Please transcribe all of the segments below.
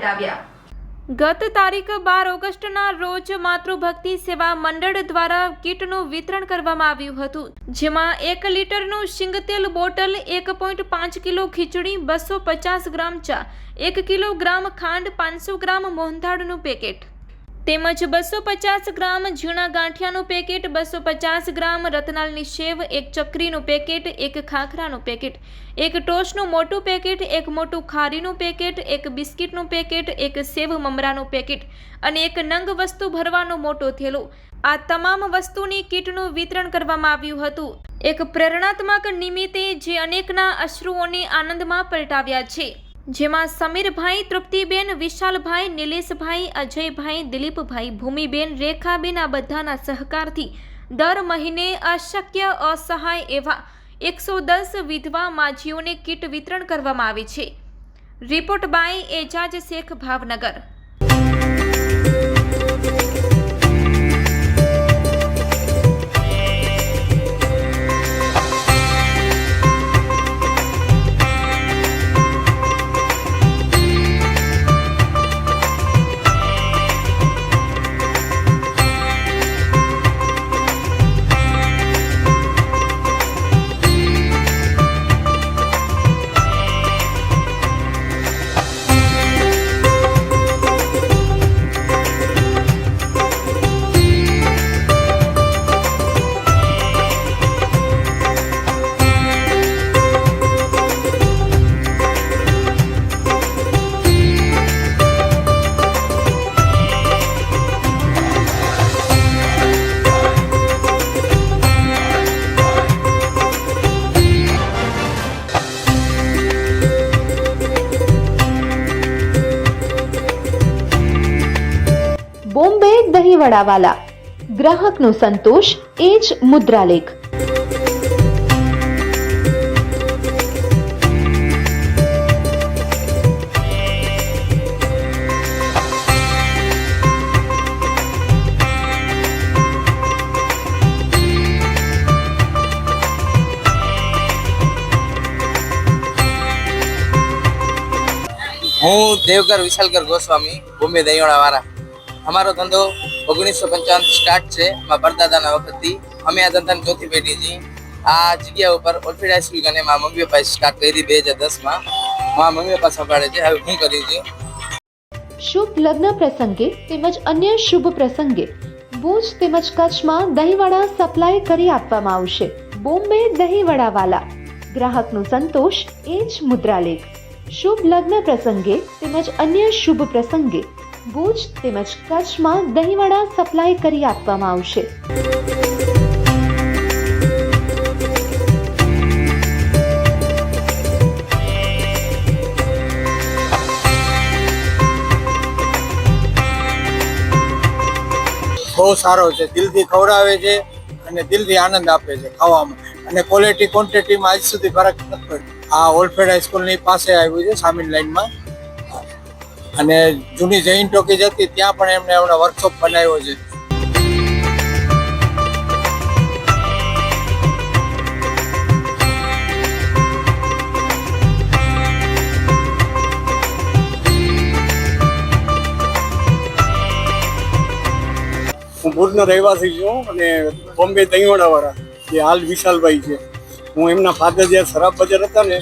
પલટાવ્યા। ગત તારીખ 12 ઓગસ્ટના રોજ માતૃભક્તિ સેવા મંડળ દ્વારા કીટનું વિતરણ કરવામાં આવ્યું હતું, જેમાં 1 લીટરનું શીંગતેલ બોટલ, 1.5 કિલો ખીચડી, 250 ગ્રામ ચા, 1 કિલોગ્રામ ખાંડ, 500 ગ્રામ મોહનથાળનું પેકેટ તેમજ 250 ગ્રામ ઝીણા ગાંઠિયાનું પેકેટ, 250 ગ્રામ રતનાલની સેવ, 1 ચકરીનું પેકેટ, 1 ખાખરાનું પેકેટ, 1 ટોસ્ટનું મોટું પેકેટ, 1 મોટું ખારીનું પેકેટ, 1 બિસ્કિટનું પેકેટ, 1 સેવ મમરાનું પેકેટ અને 1 નંગ વસ્તુ ભરવાનો મોટો થેલો, આ તમામ વસ્તુની કીટનું વિતરણ કરવામાં આવ્યું હતું। એક પ્રેરણાત્મક નિમિત્તે જે અનેકના અશ્રુઓને આનંદમાં પલટાવ્યા છે, જેમાં સમીરભાઈ, તૃપ્તિબેન, વિશાલભાઈ, નિલેશભાઈ, અજયભાઈ, દિલીપભાઈ, ભૂમિબેન, રેખાબેન આ બધાના સહકારથી દર મહિને અશક્ય અસહાય એવા 110 વિધવા માજીઓને કીટ વિતરણ કરવામાં આવે છે। Report by Ejaj Shaikh, Bhavnagar. બોમ્બે દહીંવડાવાલા, ગ્રાહકનો સંતોષ એ જ મુદ્રાલેખ। હું દેવકર વિશાલકર ગોસ્વામી, બોમ્બે દહીંવડાવાળા। અમારો ધંધો 1995 સ્ટાર્ટ છે। મારા પરદાદાના વખતથી અમે આ ધંધાની ચોથી પેઢી છીએ। આ જગ્યા ઉપર ઓલ્ફિડ હાઈસ્કૂલ અને મારા મમ્મી પપ્પાએ સ્ટાર્ટ કરી 2010માં। મારા મમ્મી પપ્પા સંભાળે છે, હવે હું કરી છું। શુભ લગ્ન પ્રસંગે તેમજ અન્ય શુભ પ્રસંગે ભુજ તેમજ કચ્છમાં દહીંવડા સપ્લાય કરી આપવામાં આવશે। બોમ્બે દહીંવડાવાલા, ગ્રાહકનો સંતોષ એ જ મુદ્રાલેખ। શુભ લગ્ન પ્રસંગે તેમજ અન્ય શુભ પ્રસંગે ભુજ તેમજ કચ્છમાં દહીંવડા સપ્લાય કરી આપવામાં આવશે। બહુ સારો છે, દિલથી ખવડાવે છે અને દિલથી આનંદ આપે છે ખાવામાં, અને ક્વોલિટી ક્વોન્ટિટીમાં આજ સુધી ફરક નથી પડતો। આ ઓલ્ફેડ હાઈસ્કૂલની પાસે આવ્યું છે, સામીન લાઈનમાં, અને જૂની જૈન ટોકીજ હતી ત્યાં પણ એમને હમણાં વર્કશોપ બનાવ્યો છે। હું ભુજનો રહેવાસી છું અને બોમ્બે દહીંવડાવાળા જે હાલ વિશાલભાઈ છે, હું એમના ફાધર જે શરાબ બજાર હતા ને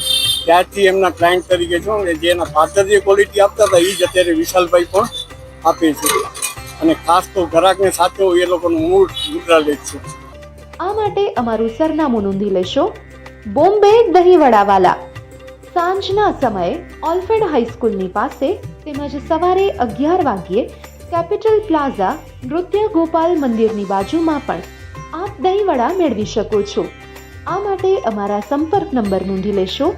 ત્યારથી એમના ક્લાયન્ટ તરીકે છું, અને જે એના ફાધર જે ક્વોલિટી આપતા હતા એ જ અત્યારે વિશાલભાઈ પણ આપે છે, અને ખાસ તો ગ્રાહકને સાચો એ લોકોનું મૂળ મુદ્રાલેખ છે। આ માટે અમારું સરનામું નોંધી લેશો। બોમ્બે દહીંવડાવાલા, સાંજના સમયે ઓલ્ફેડ હાઈસ્કૂલની પાસે તેમજ સવારે 11 વાગ્યે કેપિટલ પ્લાઝા નૃત્ય ગોપાલ મંદિરની બાજુમાં પણ આપ દહીંવડા મેળવી શકો છો। આ માટે અમારા સંપર્ક નંબર નોંધી લેશો।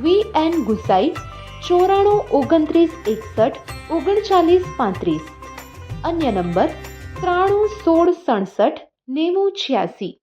VN ગુસાઈ 94 29 61 39 35, અન્ય નંબર 93 16 67 90 86।